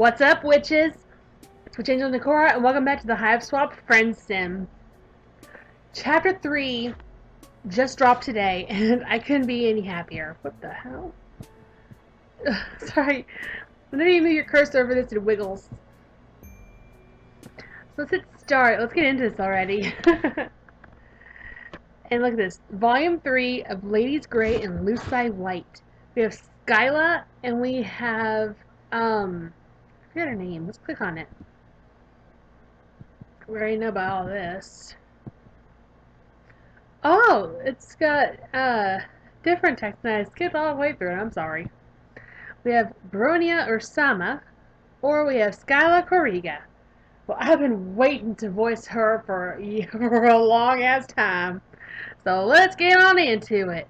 What's up, witches? It's Witch Angel Nakora, and welcome back to the HiveSwap FriendSim. Chapter 3 just dropped today, and I couldn't be any happier. What the hell? Sorry. Whenever you move your cursor over this, it wiggles. So let's hit start. Let's get into this already. And look at this. Volume 3 of Ladies Grey and Lucii White. We have Skylla, and we have, I forgot her name. Let's click on it. We already know about all this. Oh, it's got, different text, and I skipped all the way through it. I'm sorry. We have Bronia Ursama, or we have Skylla Corriga. Well, I've been waiting to voice her for a long-ass time. So let's get on into it.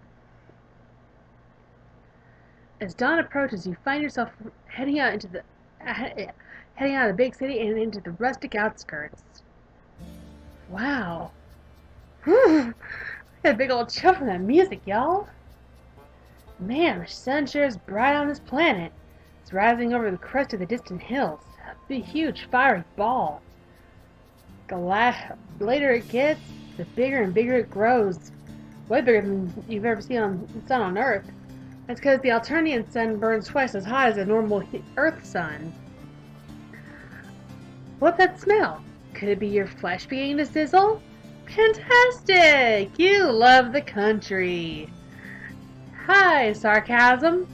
As dawn approaches, you find yourself heading out of the big city and into the rustic outskirts. Wow. Whew. I got a big old chill from that music, y'all. Man, the sun sure is bright on this planet. It's rising over the crest of the distant hills. A big, huge, fiery ball. The later it gets, the bigger and bigger it grows. Way bigger than you've ever seen on the sun on Earth. That's because the Alternian sun burns twice as hot as a normal Earth sun. What's that smell? Could it be your flesh beginning to sizzle? Fantastic! You love the country. Hi, sarcasm.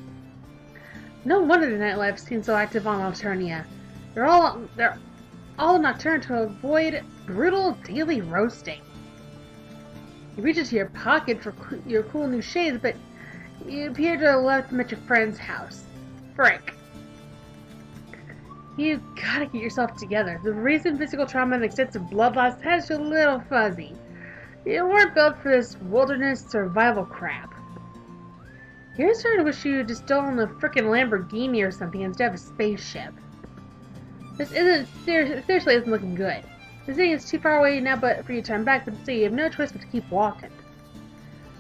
No wonder the nightlife seems so active on Alternia. They're all nocturnal to avoid brutal daily roasting. You reach into your pocket for your cool new shades, but you appear to have left them at your friend's house. Frick. You gotta get yourself together. The recent physical trauma and extensive blood loss has you a little fuzzy. You weren't built for this wilderness survival crap. You're starting to wish you had just stolen a frickin' Lamborghini or something instead of a spaceship. This seriously isn't looking good. The city is too far away now but for you to turn back, but still you have no choice but to keep walking.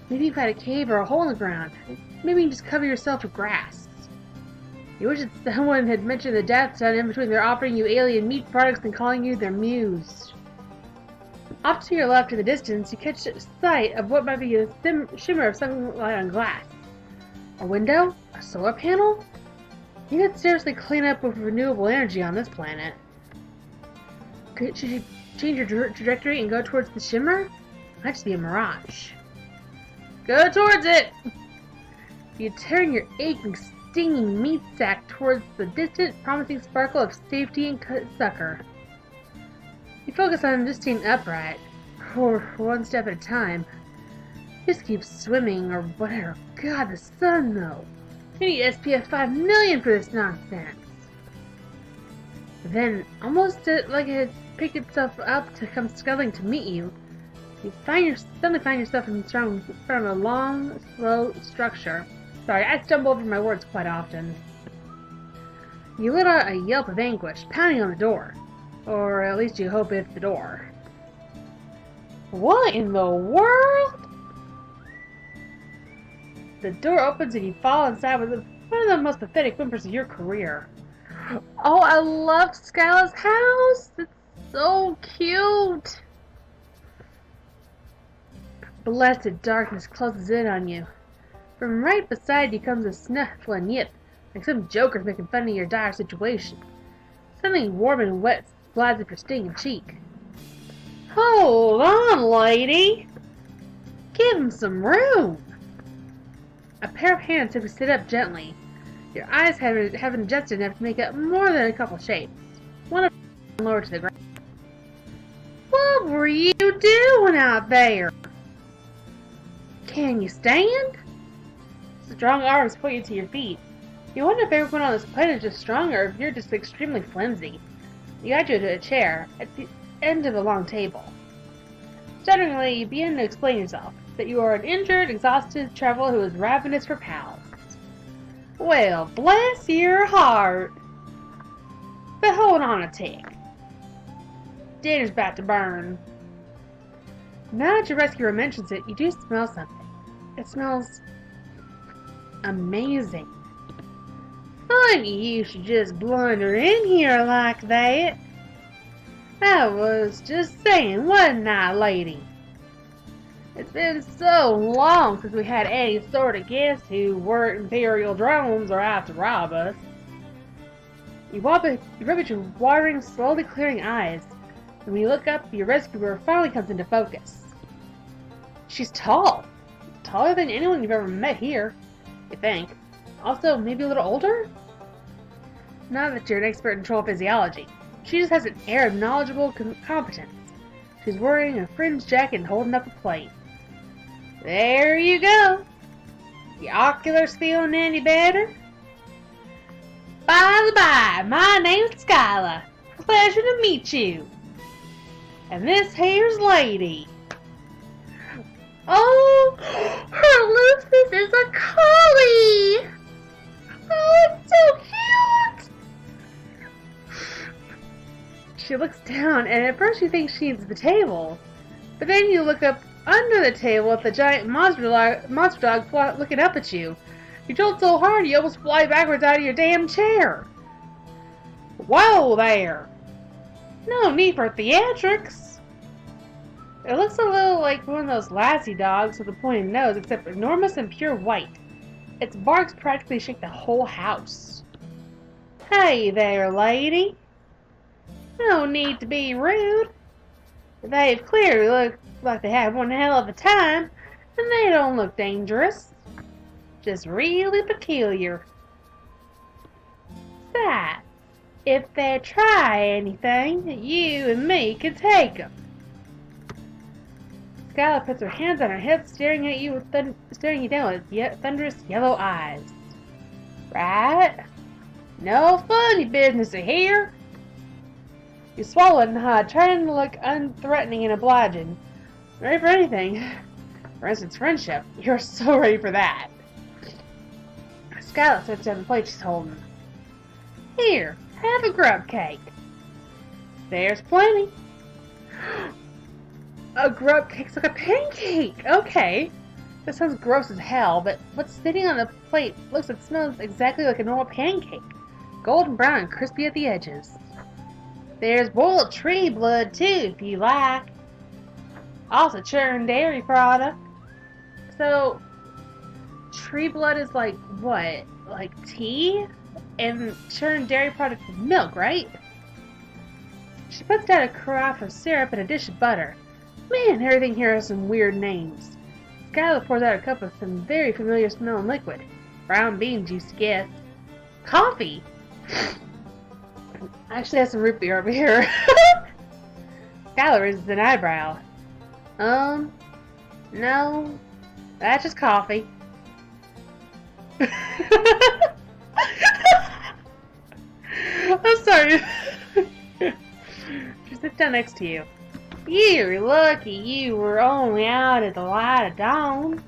Maybe you find a cave or a hole in the ground. Maybe you can just cover yourself with grass. You wish that someone had mentioned the death zone in between their offering you alien meat products and calling you their muse. Off to your left in the distance, you catch sight of what might be a shimmer of sunlight on glass. A window? A solar panel? You could seriously clean up with renewable energy on this planet. Should you change your trajectory and go towards the shimmer? Might just be a mirage. Go towards it! You turn your aching, stinging meat sack towards the distant, promising sparkle of safety and succor. You focus on just staying upright, or one step at a time. Just keep swimming or whatever. God, the sun though. You need SPF 5 million for this nonsense. Then, almost like it had picked itself up to come scuttling to meet you, you suddenly find yourself in front of a long, slow structure. Sorry, I stumble over my words quite often. You let out a yelp of anguish, pounding on the door. Or at least you hope it's the door. What in the world? The door opens and you fall inside with one of the most pathetic whimpers of your career. Oh, I love Skylla's house! It's so cute! Blessed darkness closes in on you. From right beside you comes a snuffling yip, like some joker's making fun of your dire situation. Something warm and wet glides up your stinging cheek. Hold on, lady! Give him some room! A pair of hands help you sit up gently. Your eyes haven't adjusted enough to make out more than a couple shapes. One of them lower to the ground. What were you doing out there? Can you stand? Strong arms pull you to your feet. You wonder if everyone on this planet is just stronger or if you're just extremely flimsy. You guide you to a chair at the end of a long table. Stutteringly, you begin to explain yourself, that you are an injured, exhausted traveler who is ravenous for pals. Well, bless your heart. But hold on a tick. Dinner's about to burn. Now that your rescuer mentions it, you do smell something. It smells amazing. funny you should just blunder in here like that. I was just saying, wasn't I, lady? It's been so long since we had any sort of guests who weren't Imperial drones or out to rob us. You rub at your watering, slowly clearing eyes, and when you look up, your rescuer finally comes into focus. She's tall. Taller than anyone you've ever met here, you think. Also, maybe a little older? Not that you're an expert in troll physiology. She just has an air of knowledgeable competence. She's wearing a fringed jacket and holding up a plate. There you go. Your oculars feeling any better? By the by, my name's Skylla. Pleasure to meet you. And this here's Lady. Oh, her Lucis is a collie. Oh, it's so cute. She looks down, and at first you think she's the table, but then you look up under the table at the giant monster dog looking up at you. You jolt so hard you almost fly backwards out of your damn chair. Whoa there! No need for theatrics. It looks a little like one of those lassie dogs with a pointed nose, except enormous and pure white. Its barks practically shake the whole house. Hey there, lady. No need to be rude. They've clearly looked like they have one hell of a time, and they don't look dangerous. Just really peculiar. Besides, if they try anything, you and me can take them. Skylla puts her hands on her hips, staring you down with thunderous yellow eyes. Right? No funny business here. You swallow and nod, trying to look unthreatening and obliging. Ready for anything. For instance, friendship. You're so ready for that. Skylla sets down the plate she's holding. Here, have a grub cake. There's plenty. A grub cake's like a pancake. Okay. That sounds gross as hell, but what's sitting on the plate looks and smells exactly like a normal pancake. Golden brown and crispy at the edges. There's boiled tree blood too, if you like. Also churned dairy product. So, tree blood is like what? Like tea? And churned dairy product is milk, right? She puts down a carafe of syrup and a dish of butter. Man, everything here has some weird names. Skylla pours out a cup of some very familiar smelling liquid. Brown bean juice, guess. Coffee! I actually have some root beer over here. Skylla raises an eyebrow. No. That's just coffee. I'm sorry. She sits down next to you. You're lucky you were only out at the light of dawn.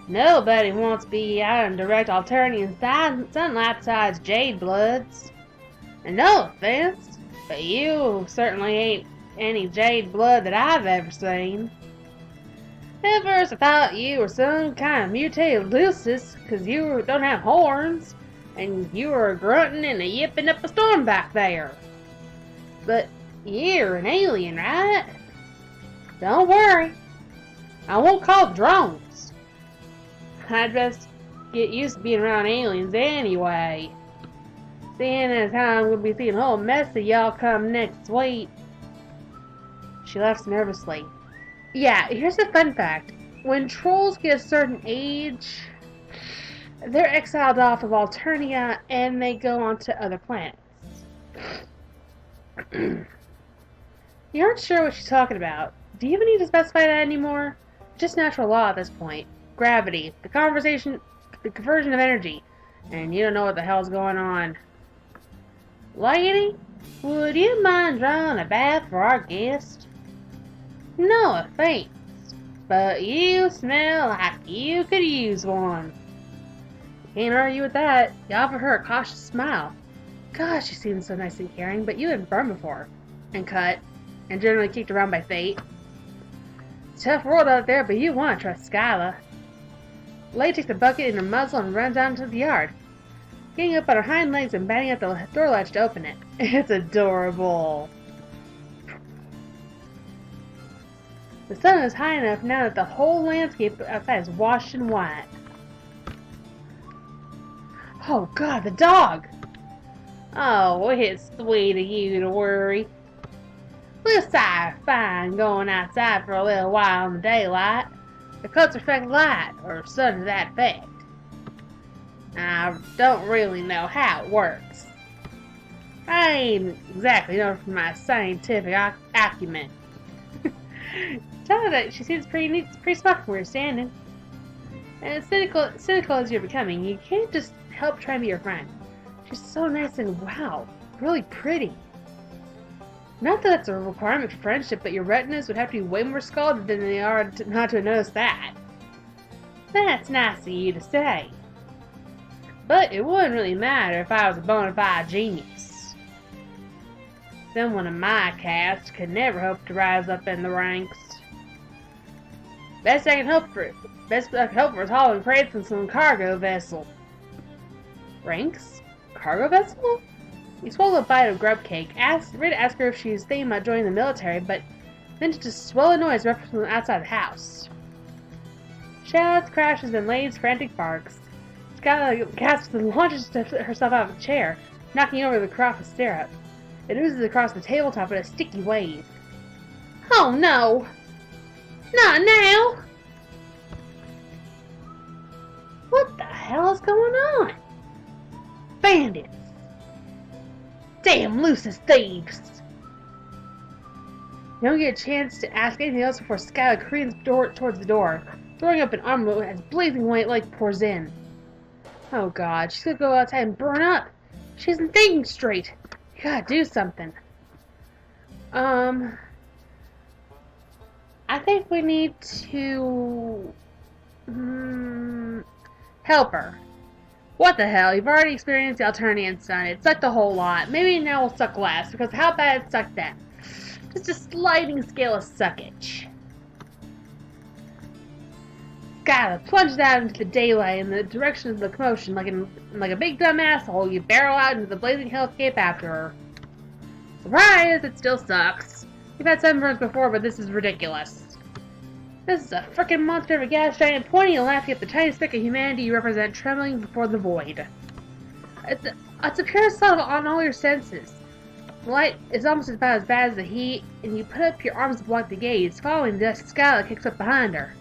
Nobody wants to be out in direct Alternian sunlight besides jade bloods. And no offense, but you certainly ain't any jade blood that I've ever seen. At first I thought you were some kind of mutated Lucis, cause you don't have horns, and you were grunting and yipping up a storm back there. But you're an alien, right? Don't worry, I won't call the drones. I just get used to being around aliens anyway. Seeing as how I'm going to be seeing a whole mess of y'all come next week. She laughs nervously. Yeah, here's a fun fact. When trolls get a certain age, they're exiled off of Alternia and they go on to other planets. You aren't sure what she's talking about. Do you even need to specify that anymore? Just natural law at this point. Gravity. The conversion of energy. And you don't know what the hell's going on. Lady, would you mind drawing a bath for our guest? No offense, but you smell like you could use one. Can't argue with that. You offer her a cautious smile. Gosh, she seems so nice and caring, but you had been burned before. And cut. And generally kicked around by fate. It's a tough world out there, but you want to trust Skylla. Lady takes the bucket in her muzzle and runs out into the yard. getting up on her hind legs and banging at the door latch to open it. It's adorable. The sun is high enough now that the whole landscape outside is washed in white. Oh God, the dog! Oh, it's sweet of you to worry. Looks fine going outside for a little while in the daylight. The coats reflect light, or sun to that effect. I don't really know how it works. I ain't exactly known for my scientific acumen. Tell her that she seems pretty neat, pretty smart from where you're standing. And as cynical as you're becoming, you can't just help try to be your friend. She's so nice and wow, really pretty. Not that that's a requirement for friendship, but your retinas would have to be way more scalded than they are not to notice that. That's nice of you to say. But it wouldn't really matter if I was a bona fide genius. Someone of my caste could never hope to rise up in the ranks. Best I can hope for is hauling freight from some cargo vessel. Ranks? Cargo vessel? He swallowed a bite of grub cake, ready to ask her if she was thinking about joining the military, but then to just swell a noise from outside the house. Shouts, crashes, and Lady's frantic barks. Skylla gasps and launches herself out of the chair, knocking over the carafe of syrup. It oozes across the tabletop in a sticky wave. Oh no! Not now! What the hell is going on? Bandits! Damn Lucis thieves! You don't get a chance to ask anything else before Skylla careens towards the door, throwing up an arm as blazing white light pours in. Oh God, she's gonna go outside and burn up! She isn't thinking straight! You gotta do something. I think we need to help her. What the hell? You've already experienced the alternative sun. It sucked a whole lot. Maybe now we'll suck less, because how bad it sucked then? Just a sliding scale of suckage. Skylla plunged out into the daylight in the direction of the commotion like a big dumb asshole. You barrel out into the blazing hellscape after her. Surprise! It still sucks. We've had sunburns before, but this is ridiculous. This is a frickin' monster of a gas giant pointing and laughing at the tiny speck of humanity you represent trembling before the void. It's a pure assault on all your senses. The light is almost about as bad as the heat, and you put up your arms to block the gaze. Following this, Skylla kicks up behind her.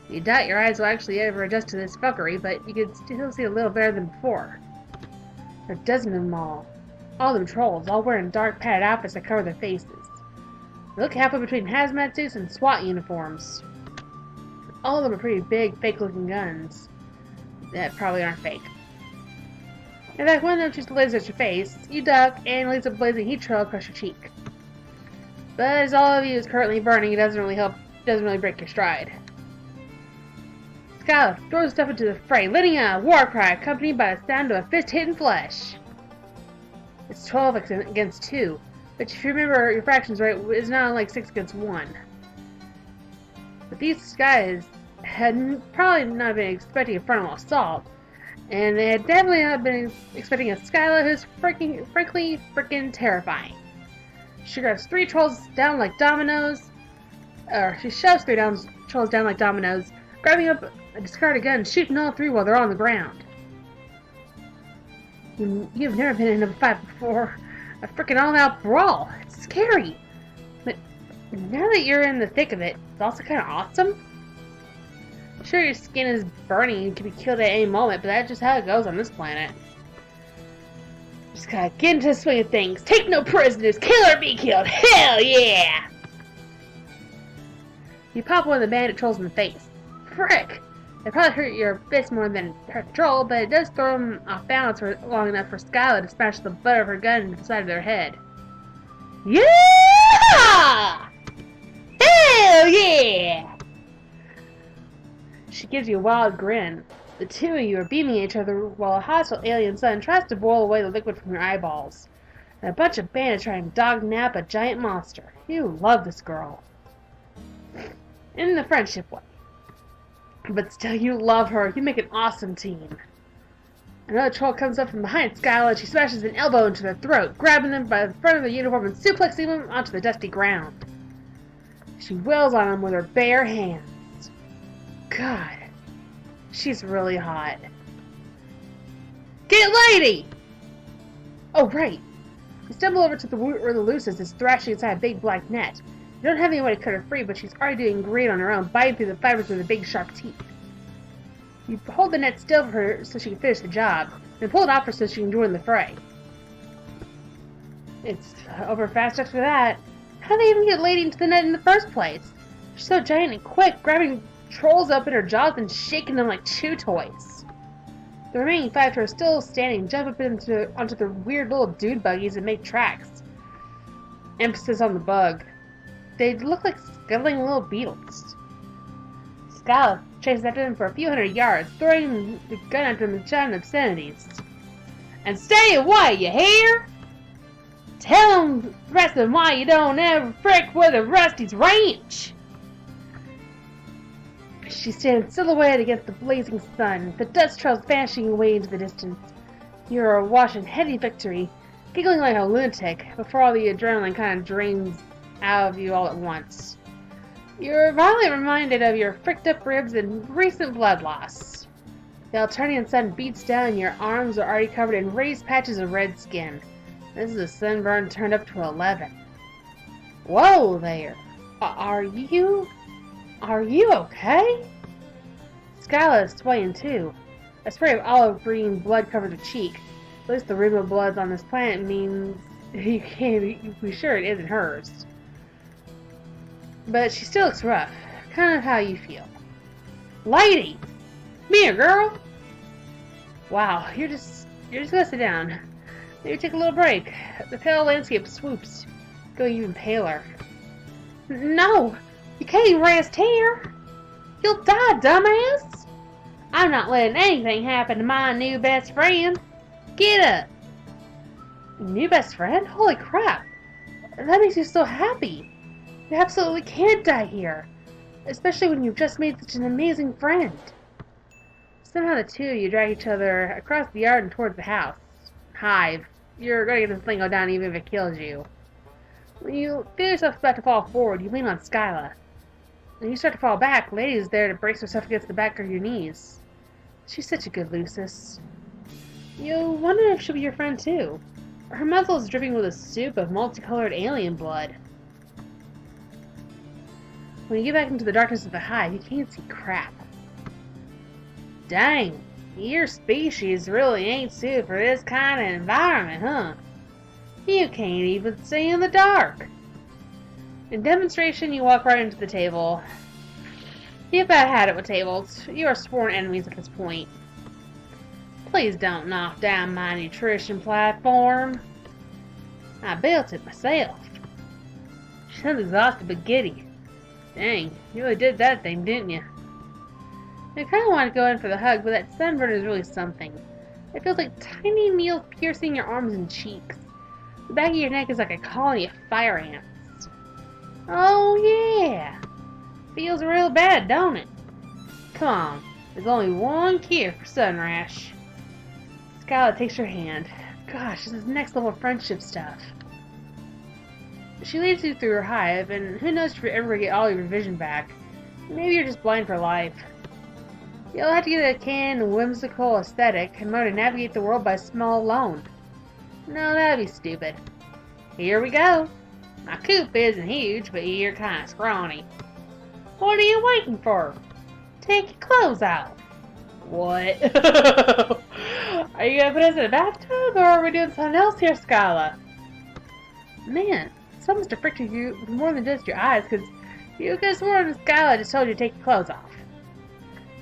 You doubt your eyes will actually ever adjust to this fuckery, but you can still see a little better than before. There are dozens of them all. All them trolls, all wearing dark padded outfits that cover their faces. They look halfway between hazmat suits and SWAT uniforms. All of them are pretty big, fake-looking guns that probably aren't fake. In fact, one of them shoots lasers at your face. You duck and leaves a blazing heat trail across your cheek. But as all of you is currently burning, it doesn't really break your stride. Skylla throws stuff into the fray, letting out a war cry accompanied by the sound of a fist hitting flesh. It's 12 against 2, which if you remember your fractions right, is not like 6 against 1. But these guys had probably not been expecting a frontal assault, and they had definitely not been expecting a Skylla who's frankly freaking terrifying. She grabs 3 trolls down like dominoes, or she shoves 3 trolls down like dominoes, grabbing up a discarded gun and shooting all 3 while they're on the ground. You've never been in a fight before. A freaking all-out brawl. It's scary. But now that you're in the thick of it, it's also kind of awesome. Sure, your skin is burning and can be killed at any moment, but that's just how it goes on this planet. Just gotta get into the swing of things. Take no prisoners. Kill or be killed. Hell yeah! You pop one of the bandit trolls in the face. Frick! It probably hurt your fist more than hurt the troll, but it does throw them off balance for long enough for Skylla to smash the butt of her gun into the side of their head. Yeah! Hell yeah! She gives you a wild grin. The two of you are beaming at each other while a hostile alien sun tries to boil away the liquid from your eyeballs. And a bunch of bandits trying to dog-nap a giant monster. You love this girl. In the friendship way. But still, you love her. You make an awesome team. Another troll comes up from behind Skylla and she smashes an elbow into their throat, grabbing them by the front of their uniform and suplexing them onto the dusty ground. She wails on them with her bare hands. God, she's really hot. Get lady! Oh, right. You stumble over to the root where the Lucis is thrashing inside a big black net. You don't have any way to cut her free, but she's already doing great on her own, biting through the fibers with her big sharp teeth. You hold the net still for her so she can finish the job, then pull it off her so she can join the fray. It's over fast after that. How did they even get Lady into the net in the first place? She's so giant and quick, grabbing trolls up in her jaws and shaking them like chew toys. The remaining 5 are still standing, jump up onto the weird little dude buggies and make tracks. Emphasis on the bug. They look like scuttling little beetles. Skylla chases after them for a few hundred yards, throwing the gun at them and shouting obscenities. And stay away, you hear? Tell them the rest of them why you don't ever frick with a Rusty's ranch. She stands silhouetted against the blazing sun, the dust trails vanishing away into the distance. You are awash in heady victory, giggling like a lunatic before all the adrenaline kind of drains out of you all at once. You're violently reminded of your fricked up ribs and recent blood loss. The Alternian sun beats down and your arms are already covered in raised patches of red skin. This is a sunburn turned up to 11. Whoa there! Are you okay? Skylla is swaying too. A spray of olive green blood covers her cheek. At least the rim of bloods on this planet means you can't be sure it isn't hers. But she still looks rough. Kind of how you feel. Lady! Come here, girl! Wow, you're just gonna sit down. Maybe take a little break. The pale landscape swoops, going even paler. No! You can't rest here! You'll die, dumbass! I'm not letting anything happen to my new best friend. Get up! New best friend? Holy crap! That makes you so happy. You absolutely can't die here. Especially when you've just made such an amazing friend. Somehow the two of you drag each other across the yard and towards the house. Hive, you're gonna get this thing go down even if it kills you. When you feel yourself about to fall forward, you lean on Skylla. When you start to fall back, Lady is there to brace herself against the back of your knees. She's such a good Lucis. You wonder if she'll be your friend too. Her muzzle is dripping with a soup of multicolored alien blood. When you get back into the darkness of the hive, you can't see crap. Dang, your species really ain't suited for this kind of environment, huh? You can't even see in the dark. In demonstration, you walk right into the table. You've about had it with tables. You are sworn enemies at this point. Please don't knock down my nutrition platform. I built it myself. She sounds exhausted but giddy. Dang, you really did that thing, didn't you? I kind of want to go in for the hug, but that sunburn is really something. It feels like tiny needles piercing your arms and cheeks. The back of your neck is like a colony of fire ants. Oh yeah! Feels real bad, don't it? Come on, there's only one cure for sun rash. Skylla takes your hand. Gosh, this is next level friendship stuff. She leads you through her hive, and who knows if you ever get all your vision back. Maybe you're just blind for life. You'll have to get a canned, whimsical aesthetic and learn to navigate the world by smell alone. No, that'd be stupid. Here we go. My coop isn't huge, but you're kind of scrawny. What are you waiting for? Take your clothes off. What? Are you gonna put us in a bathtub, or are we doing something else here, Skylla? Man, some must have fricked you with more than just your eyes, because you could have sworn Skylla just told you to take your clothes off.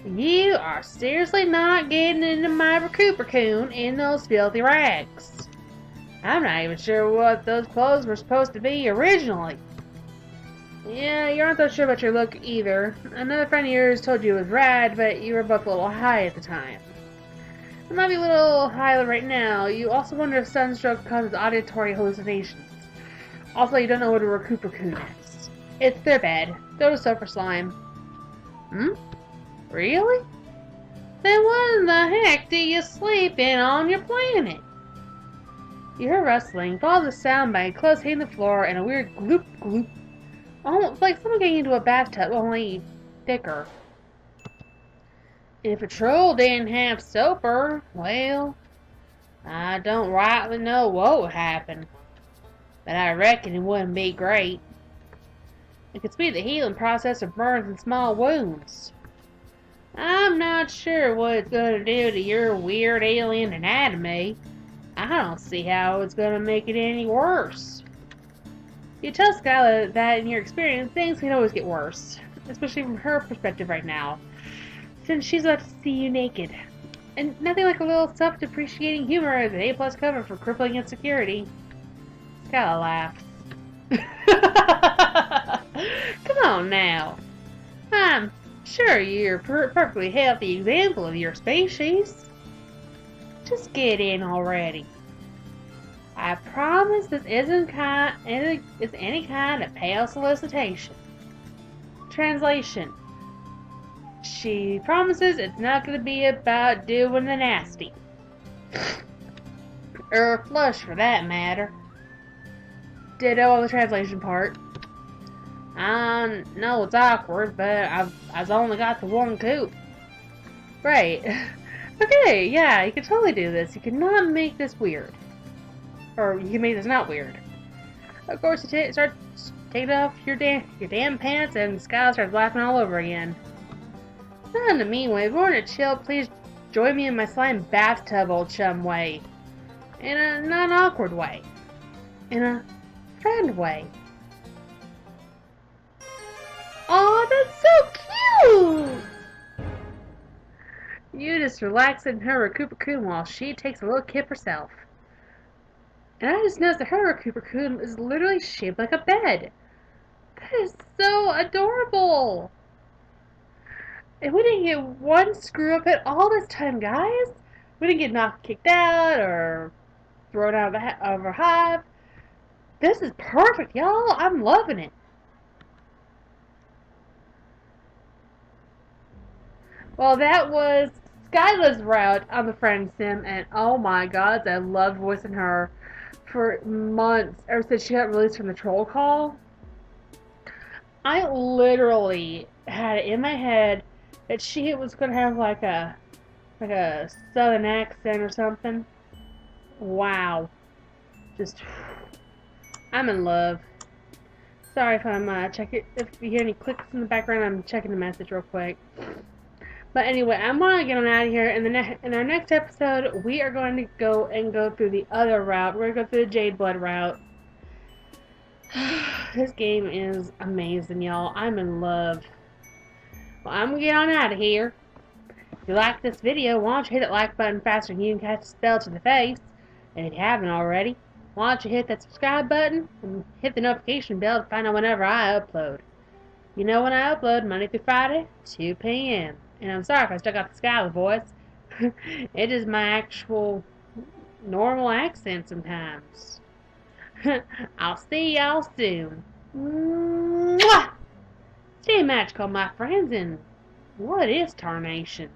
You are seriously not getting into my cocoon in those filthy rags. I'm not even sure what those clothes were supposed to be originally. Yeah, you aren't so sure about your look either. Another friend of yours told you it was rad, but you were both a little high at the time. It might be a little high right now. You also wonder if sunstroke causes auditory hallucinations. Also, you don't know what a cocoon is. It's their bed. Go to soap for slime. Hmm? Really? Then what in the heck do you sleep in on your planet? You hear rustling, follow the sound by clothes hitting the floor and a weird gloop gloop. Almost like someone getting into a bathtub, only thicker. If a troll didn't have soaper, well, I don't rightly know what would happen. But I reckon it wouldn't be great. It could speed the healing process of burns and small wounds. I'm not sure what it's gonna do to your weird alien anatomy. I don't see how it's gonna make it any worse. You tell Skylla that in your experience, things can always get worse. Especially from her perspective right now. Since she's about to see you naked. And nothing like a little self-depreciating humor as an A+ cover for crippling insecurity. Skylla laughs. Come on now. I'm sure you're a perfectly healthy example of your species. Just get in already. I promise this isn't any kind of pale solicitation. Translation. She promises it's not going to be about doing the nasty. Or flush for that matter. Ditto on the translation part. I know it's awkward, but I've only got the one coop. Right. Okay, yeah, you can totally do this. You cannot make this weird. Or you can make this not weird. Of course, you start taking off your damn pants, and Skylla starts laughing all over again. Not in a mean way, but in a chill, please join me in my slime bathtub, old chum way. In a non-awkward way. In a friend way. Oh, that's so cute! You just relax in her Recuperacoon while she takes a little kip herself. And I just noticed that her Recuperacoon is literally shaped like a bed. That is so adorable! And we didn't get one screw up at all this time, guys. We didn't get kicked out, or thrown out of our hive. This is perfect, y'all. I'm loving it. Well, that was Skylla's route on the FriendSim, and oh my god, I loved voicing her for months, ever since she got released from the troll call. I literally had it in my head that she was gonna have like a southern accent or something. Wow. Just, I'm in love. Sorry if I'm if you hear any clicks in the background, I'm checking the message real quick. But anyway, I'm gonna get on out of here. In our next episode, we are going to go through the other route. We're gonna go through the Jade Blood route. This game is amazing, y'all. I'm in love. Well, I'm gonna get on out of here. If you like this video, why don't you hit that like button faster than you can catch a spell to the face? And if you haven't already, why don't you hit that subscribe button and hit the notification bell to find out whenever I upload. You know when I upload, Monday through Friday, 2 p.m. And I'm sorry if I still got the Skylla voice. It is my actual normal accent sometimes. I'll see y'all soon. Mwah! Stay magical, my friends, and what is tarnation?